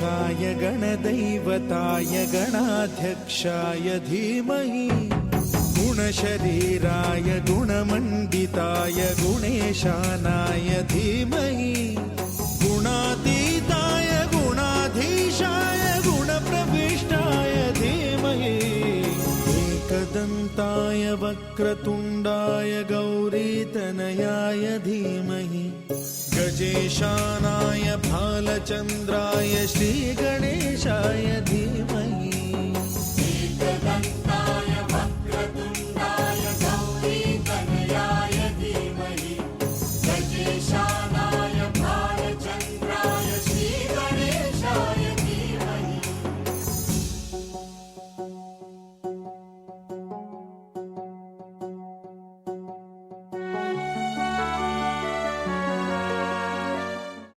गणाध्यक्षाय गणदैवताय गणाध्यक्षाय धीमहि गुणशरीराय गुणमण्डिताय गुणेशानाय धीमहि गुणातीताय गुणाधीशाय गुणप्रविष्टाय धीमहि एकदन्ताय वक्रतुण्डाय गौरीतनयाय धीमहि गजेशानाय भालचन्द्राय श्रीगणेशाय धीमहि